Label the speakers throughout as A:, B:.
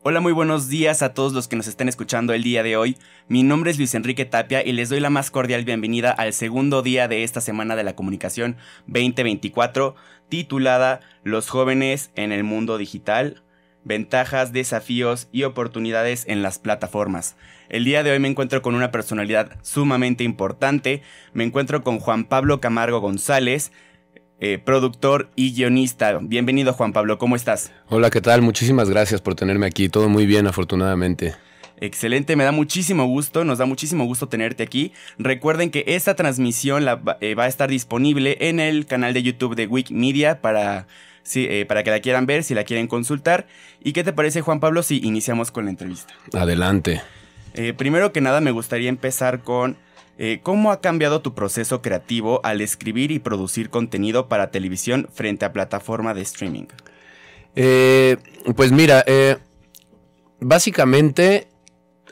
A: Hola, muy buenos días a todos los que nos estén escuchando el día de hoy. Mi nombre es Luis Enrique Tapia y les doy la más cordial bienvenida al segundo día de esta Semana de la Comunicación 2024, titulada Los jóvenes en el mundo digital, ventajas, desafíos y oportunidades en las plataformas. El día de hoy me encuentro con una personalidad sumamente importante. Me encuentro con Juan Pablo Camargo González, productor y guionista. Bienvenido, Juan Pablo, ¿cómo estás?
B: Hola, ¿qué tal? Muchísimas gracias por tenerme aquí. Todo muy bien, afortunadamente.
A: Excelente, me da muchísimo gusto, nos da muchísimo gusto tenerte aquí. Recuerden que esta transmisión va a estar disponible en el canal de YouTube de Wik Media para que la quieran ver, si la quieren consultar. ¿Y qué te parece, Juan Pablo, si iniciamos con la entrevista?
B: Adelante.
A: Primero que nada, me gustaría empezar con ¿cómo ha cambiado tu proceso creativo al escribir y producir contenido para televisión frente a plataforma de streaming?
B: Pues mira, básicamente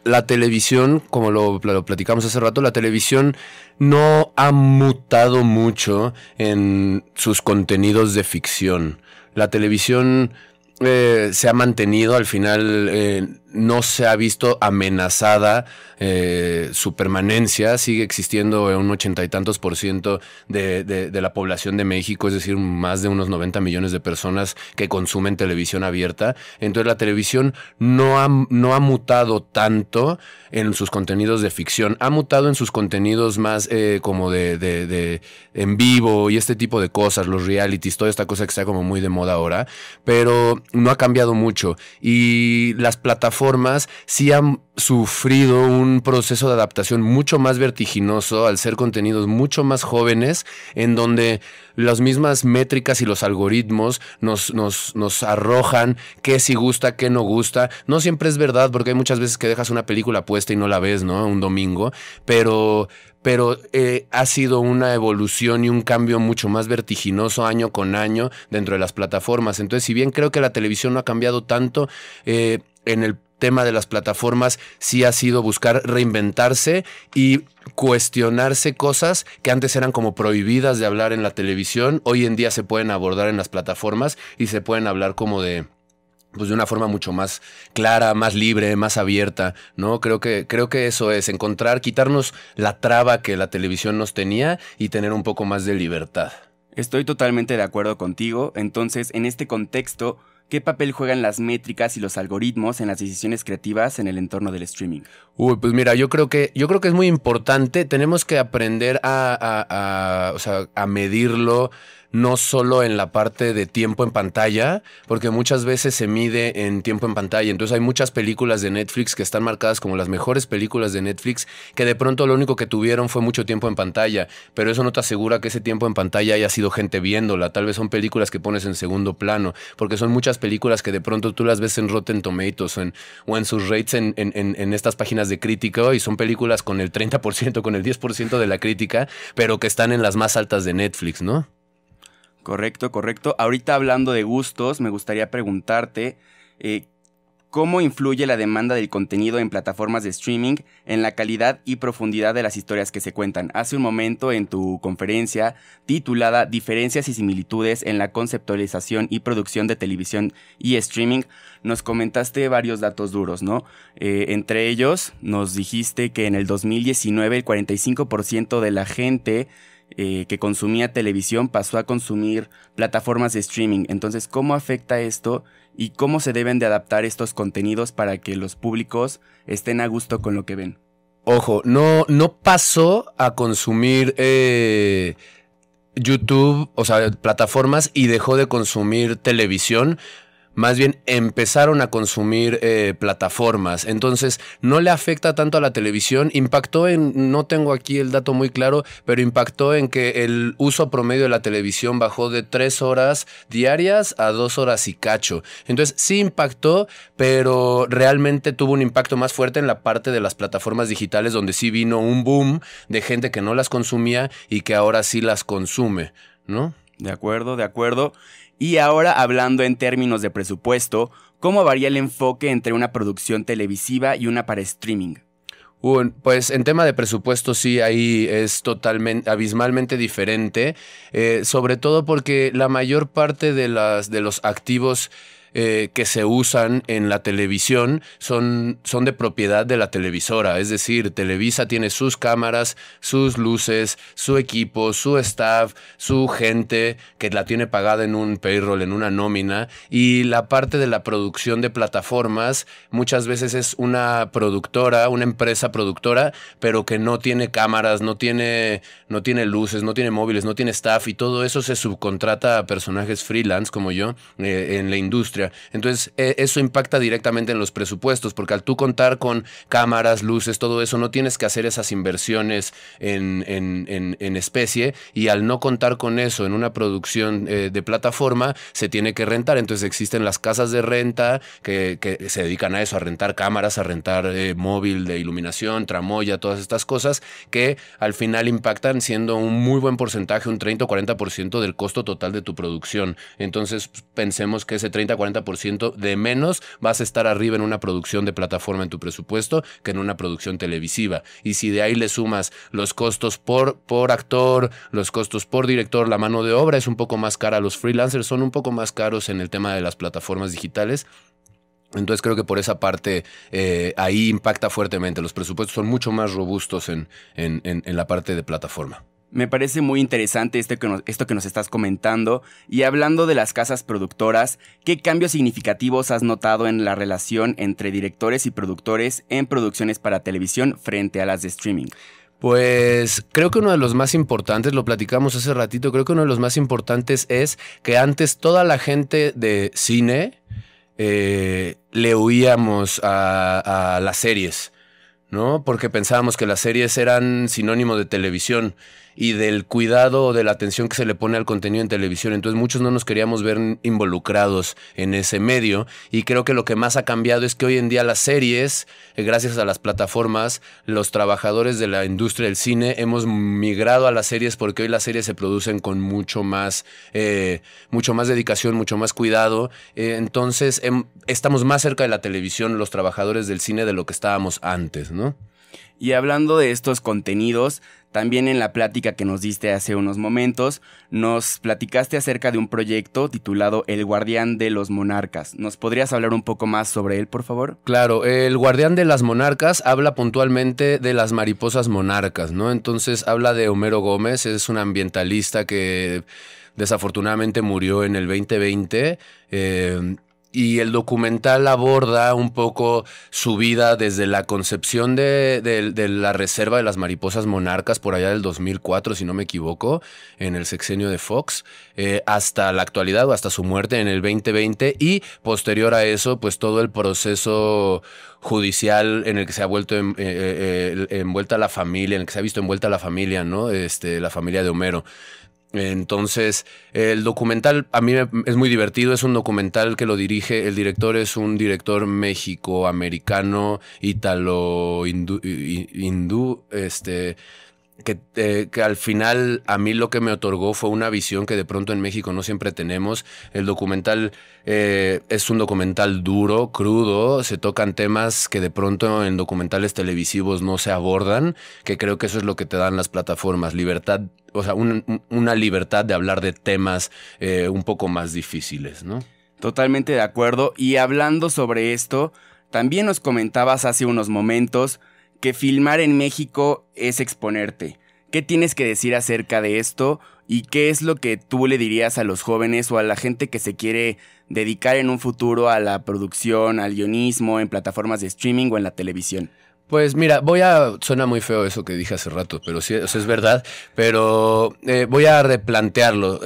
B: la televisión, como lo platicamos hace rato, la televisión no ha mutado mucho en sus contenidos de ficción. La televisión se ha mantenido, al final no se ha visto amenazada su permanencia, sigue existiendo un 80 y tantos % de la población de México, es decir, más de unos 90 millones de personas que consumen televisión abierta. Entonces la televisión no ha mutado tanto en sus contenidos de ficción, ha mutado en sus contenidos más como de en vivo y este tipo de cosas, los realities, toda esta cosa que está como muy de moda ahora, pero no ha cambiado mucho. Y las plataformas sí han sufrido un proceso de adaptación mucho más vertiginoso al ser contenidos mucho más jóvenes, en donde las mismas métricas y los algoritmos nos arrojan qué sí gusta, qué no gusta. No siempre es verdad, porque hay muchas veces que dejas una película puesta y no la ves, ¿no? Un domingo, pero ha sido una evolución y un cambio mucho más vertiginoso año con año dentro de las plataformas. Entonces, si bien creo que la televisión no ha cambiado tanto, en el tema de las plataformas sí ha sido buscar reinventarse y cuestionarse cosas que antes eran como prohibidas de hablar en la televisión. Hoy en día se pueden abordar en las plataformas y se pueden hablar como de una forma mucho más clara, más libre, más abierta, ¿no? Creo que eso es, quitarnos la traba que la televisión nos tenía y tener un poco más de libertad.
A: Estoy totalmente de acuerdo contigo. Entonces, en este contexto, ¿qué papel juegan las métricas y los algoritmos en las decisiones creativas en el entorno del streaming?
B: Pues mira, yo creo que es muy importante. Tenemos que aprender a medirlo, no solo en la parte de tiempo en pantalla, porque muchas veces se mide en tiempo en pantalla. Entonces hay muchas películas de Netflix que están marcadas como las mejores películas de Netflix, que de pronto lo único que tuvieron fue mucho tiempo en pantalla, pero eso no te asegura que ese tiempo en pantalla haya sido gente viéndola. Tal vez son películas que pones en segundo plano, porque son muchas películas que de pronto tú las ves en Rotten Tomatoes o en sus rates en estas páginas de crítica, y son películas con el 30%, con el 10% de la crítica, pero que están en las más altas de Netflix, ¿no?
A: Correcto. Ahorita, hablando de gustos, me gustaría preguntarte ¿cómo influye la demanda del contenido en plataformas de streaming en la calidad y profundidad de las historias que se cuentan? Hace un momento, en tu conferencia titulada Diferencias y similitudes en la conceptualización y producción de televisión y streaming, nos comentaste varios datos duros, ¿no? Entre ellos, nos dijiste que en el 2019 el 45% de la gente que consumía televisión pasó a consumir plataformas de streaming. Entonces, ¿cómo afecta esto y cómo se deben de adaptar estos contenidos para que los públicos estén a gusto con lo que ven?
B: Ojo, no pasó a consumir YouTube, o sea, plataformas, y dejó de consumir televisión. Más bien empezaron a consumir plataformas. Entonces no le afecta tanto a la televisión. Impactó no tengo aquí el dato muy claro, pero impactó en que el uso promedio de la televisión bajó de 3 horas diarias a 2 horas y cacho. Entonces sí impactó, pero realmente tuvo un impacto más fuerte en la parte de las plataformas digitales, donde sí vino un boom de gente que no las consumía y que ahora sí las consume, ¿no?
A: De acuerdo. Y ahora, hablando en términos de presupuesto, ¿cómo varía el enfoque entre una producción televisiva y una para streaming?
B: Pues en tema de presupuesto sí, ahí es totalmente, abismalmente diferente, sobre todo porque la mayor parte de los activos que se usan en la televisión son de propiedad de la televisora. Es decir, Televisa tiene sus cámaras, sus luces, su equipo, su staff, su gente que la tiene pagada en un payroll, en una nómina, y la parte de la producción de plataformas muchas veces es una productora, una empresa productora, pero que no tiene cámaras, no tiene luces, no tiene móviles, no tiene staff, y todo eso se subcontrata a personajes freelance como yo en la industria. Entonces eso impacta directamente en los presupuestos, porque al tú contar con cámaras, luces, todo eso, no tienes que hacer esas inversiones en especie, y al no contar con eso en una producción de plataforma, se tiene que rentar. Entonces existen las casas de renta que se dedican a eso, a rentar cámaras, a rentar móvil de iluminación, tramoya, todas estas cosas que al final impactan siendo un muy buen porcentaje, un 30 o 40% del costo total de tu producción. Entonces pensemos que ese 30-40% de menos vas a estar arriba en una producción de plataforma en tu presupuesto que en una producción televisiva. Y si de ahí le sumas los costos por actor, los costos por director, la mano de obra es un poco más cara, los freelancers son un poco más caros en el tema de las plataformas digitales. Entonces creo que por esa parte ahí impacta fuertemente. Los presupuestos son mucho más robustos en la parte de plataforma.
A: Me parece muy interesante esto que nos estás comentando. Y hablando de las casas productoras, ¿qué cambios significativos has notado en la relación entre directores y productores en producciones para televisión frente a las de streaming?
B: Pues creo que uno de los más importantes, lo platicamos hace ratito, creo que uno de los más importantes es que antes toda la gente de cine le huíamos a las series, ¿no? Porque pensábamos que las series eran sinónimo de televisión y del cuidado o de la atención que se le pone al contenido en televisión. Entonces muchos no nos queríamos ver involucrados en ese medio, y creo que lo que más ha cambiado es que hoy en día las series, gracias a las plataformas, los trabajadores de la industria del cine hemos migrado a las series, porque hoy las series se producen con mucho más dedicación, mucho más cuidado. Entonces estamos más cerca de la televisión, los trabajadores del cine, de lo que estábamos antes, ¿no?
A: Y hablando de estos contenidos, también en la plática que nos diste hace unos momentos, nos platicaste acerca de un proyecto titulado El Guardián de los Monarcas. ¿Nos podrías hablar un poco más sobre él, por favor?
B: Claro, El Guardián de las Monarcas habla puntualmente de las mariposas monarcas, ¿no? Entonces habla de Homero Gómez, es un ambientalista que desafortunadamente murió en el 2020, y el documental aborda un poco su vida desde la concepción de la reserva de las mariposas monarcas por allá del 2004, si no me equivoco, en el sexenio de Fox, hasta la actualidad o hasta su muerte en el 2020, y posterior a eso, pues todo el proceso judicial en el que se ha vuelto envuelta la familia, en el que se ha visto envuelta la familia, ¿no? La familia de Homero. Entonces, el documental a mí es muy divertido. Es un documental que lo dirige, el director es un director méxico-americano, ítalo-hindú, que al final a mí lo que me otorgó fue una visión que de pronto en México no siempre tenemos. El documental es un documental duro, crudo, se tocan temas que de pronto en documentales televisivos no se abordan, que creo que eso es lo que te dan las plataformas, libertad, o sea, una libertad de hablar de temas un poco más difíciles, ¿no?
A: Totalmente de acuerdo. Y hablando sobre esto, también nos comentabas hace unos momentos que filmar en México es exponerte. ¿Qué tienes que decir acerca de esto? ¿Y qué es lo que tú le dirías a los jóvenes o a la gente que se quiere dedicar en un futuro a la producción, al guionismo, en plataformas de streaming o en la televisión?
B: Pues mira, suena muy feo eso que dije hace rato, pero sí, o sea, es verdad, pero voy a replantearlo.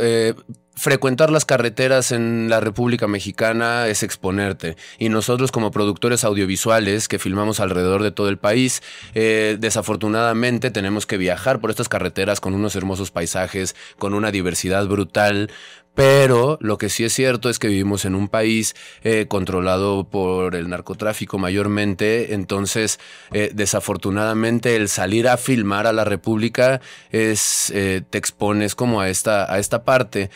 B: Frecuentar las carreteras en la República Mexicana es exponerte, y nosotros como productores audiovisuales que filmamos alrededor de todo el país, desafortunadamente tenemos que viajar por estas carreteras con unos hermosos paisajes, con una diversidad brutal. Pero lo que sí es cierto es que vivimos en un país controlado por el narcotráfico mayormente. Entonces, desafortunadamente, el salir a filmar a la República te expones como a esta parte.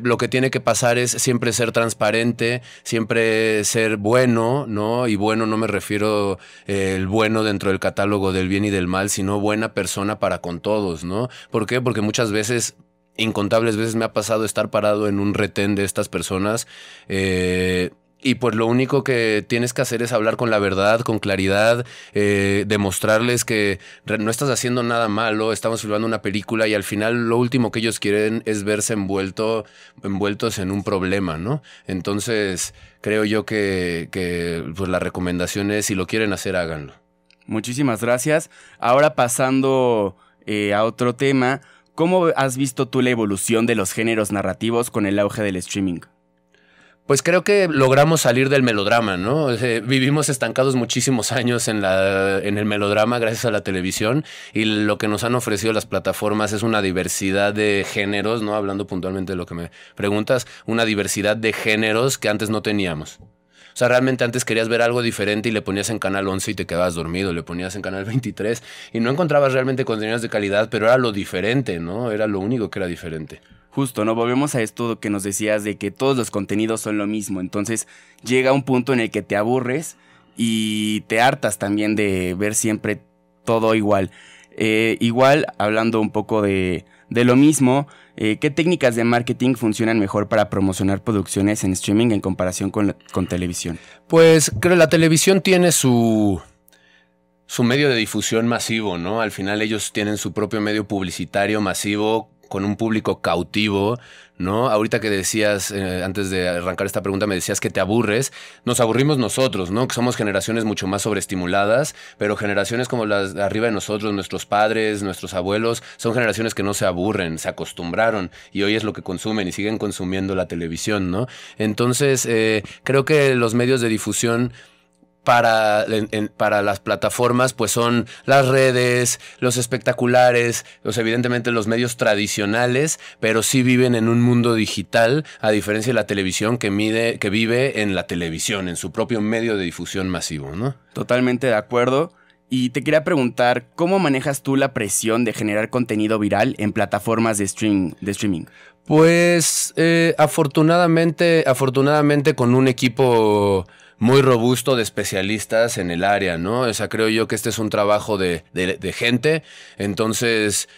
B: Lo que tiene que pasar es siempre ser transparente, siempre ser bueno, ¿no? Y bueno, no me refiero el bueno dentro del catálogo del bien y del mal, sino buena persona para con todos, ¿no? ¿Por qué? Porque muchas veces, incontables veces me ha pasado estar parado en un retén de estas personas y pues lo único que tienes que hacer es hablar con la verdad, con claridad, demostrarles que no estás haciendo nada malo, estamos filmando una película y al final lo último que ellos quieren es verse envueltos en un problema, ¿no? Entonces creo yo que pues la recomendación es, si lo quieren hacer, háganlo.
A: Muchísimas gracias. Ahora pasando a otro tema, ¿cómo has visto tú la evolución de los géneros narrativos con el auge del streaming?
B: Pues creo que logramos salir del melodrama, ¿no? Vivimos estancados muchísimos años en el melodrama gracias a la televisión, y lo que nos han ofrecido las plataformas es una diversidad de géneros, ¿no? Hablando puntualmente de lo que me preguntas, una diversidad de géneros que antes no teníamos. O sea, realmente antes querías ver algo diferente y le ponías en Canal 11 y te quedabas dormido, le ponías en Canal 23 y no encontrabas realmente contenidos de calidad, pero era lo diferente, ¿no? Era lo único que era diferente.
A: Justo, ¿no? Volvemos a esto que nos decías de que todos los contenidos son lo mismo. Entonces llega un punto en el que te aburres y te hartas también de ver siempre todo igual. Igual, hablando un poco de lo mismo, ¿qué técnicas de marketing funcionan mejor para promocionar producciones en streaming en comparación con televisión?
B: Pues creo que la televisión tiene su medio de difusión masivo, ¿no? Al final ellos tienen su propio medio publicitario masivo con un público cautivo, ¿no? Ahorita que decías, antes de arrancar esta pregunta, me decías que te aburres. Nos aburrimos nosotros, ¿no? Que somos generaciones mucho más sobreestimuladas, pero generaciones como las de arriba de nosotros, nuestros padres, nuestros abuelos, son generaciones que no se aburren, se acostumbraron y hoy es lo que consumen y siguen consumiendo la televisión, ¿no? Entonces, creo que los medios de difusión para las plataformas pues son las redes, los espectaculares, evidentemente los medios tradicionales, pero sí viven en un mundo digital, a diferencia de la televisión que vive en la televisión, en su propio medio de difusión masivo, ¿no?
A: Totalmente de acuerdo. Y te quería preguntar, ¿cómo manejas tú la presión de generar contenido viral en plataformas de streaming?
B: Pues afortunadamente con un equipo muy robusto de especialistas en el área, ¿no? O sea, creo yo que este es un trabajo de gente, entonces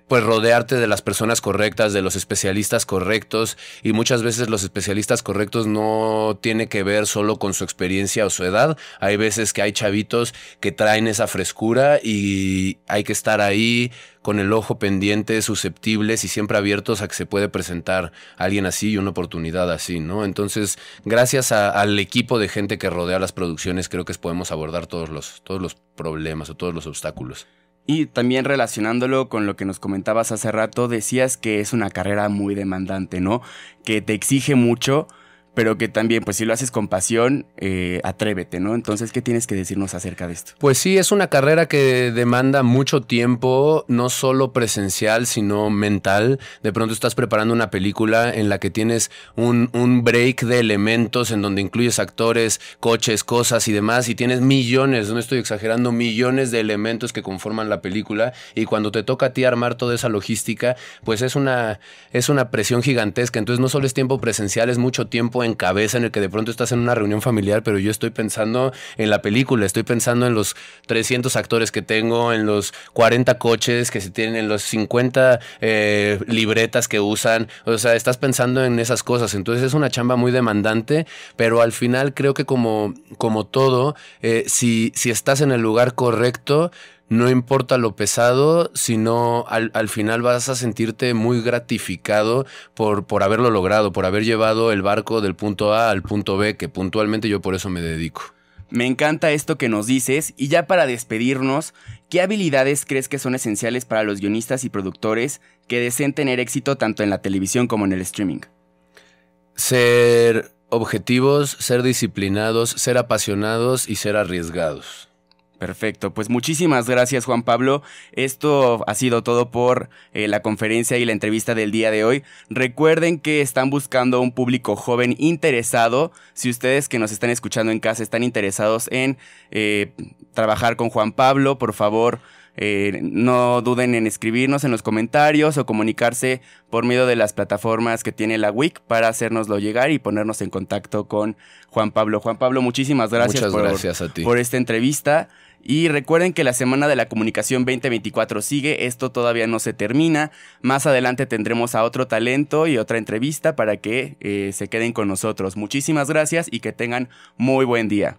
B: pues rodearte de las personas correctas, de los especialistas correctos, y muchas veces los especialistas correctos no tiene que ver solo con su experiencia o su edad. Hay veces que hay chavitos que traen esa frescura y hay que estar ahí con el ojo pendiente, susceptibles y siempre abiertos a que se puede presentar alguien así y una oportunidad así, ¿no? Entonces, gracias al equipo de gente que rodea las producciones, creo que podemos abordar todos los problemas o todos los obstáculos.
A: Y también relacionándolo con lo que nos comentabas hace rato, decías que es una carrera muy demandante, ¿no? Que te exige mucho, pero que también, pues si lo haces con pasión, atrévete, ¿no? Entonces, ¿qué tienes que decirnos acerca de esto?
B: Pues sí, es una carrera que demanda mucho tiempo, no solo presencial, sino mental. De pronto estás preparando una película en la que tienes un break de elementos en donde incluyes actores, coches, cosas y demás, y tienes millones, no estoy exagerando, millones de elementos que conforman la película, y cuando te toca a ti armar toda esa logística, pues es una presión gigantesca. Entonces no solo es tiempo presencial, es mucho tiempo en cabeza en el que de pronto estás en una reunión familiar, pero yo estoy pensando en la película, estoy pensando en los 300 actores que tengo, en los 40 coches que se tienen, en los 50 libretas que usan. O sea, estás pensando en esas cosas. Entonces es una chamba muy demandante, pero al final creo que como todo, si estás en el lugar correcto, no importa lo pesado, sino al final vas a sentirte muy gratificado por haberlo logrado, por haber llevado el barco del punto A al punto B, que puntualmente yo por eso me dedico.
A: Me encanta esto que nos dices, y ya para despedirnos, ¿qué habilidades crees que son esenciales para los guionistas y productores que deseen tener éxito tanto en la televisión como en el streaming?
B: Ser objetivos, ser disciplinados, ser apasionados y ser arriesgados.
A: Perfecto, pues muchísimas gracias, Juan Pablo. Esto ha sido todo por la conferencia y la entrevista del día de hoy. Recuerden que están buscando un público joven interesado. Si ustedes que nos están escuchando en casa están interesados en trabajar con Juan Pablo, por favor, no duden en escribirnos en los comentarios o comunicarse por medio de las plataformas que tiene la WIC para hacérnoslo llegar y ponernos en contacto con Juan Pablo. Juan Pablo, muchísimas gracias,
B: Muchas gracias a ti
A: por esta entrevista. Y recuerden que la Semana de la Comunicación 2024 sigue, esto todavía no se termina. Más adelante tendremos a otro talento y otra entrevista para que se queden con nosotros. Muchísimas gracias y que tengan muy buen día.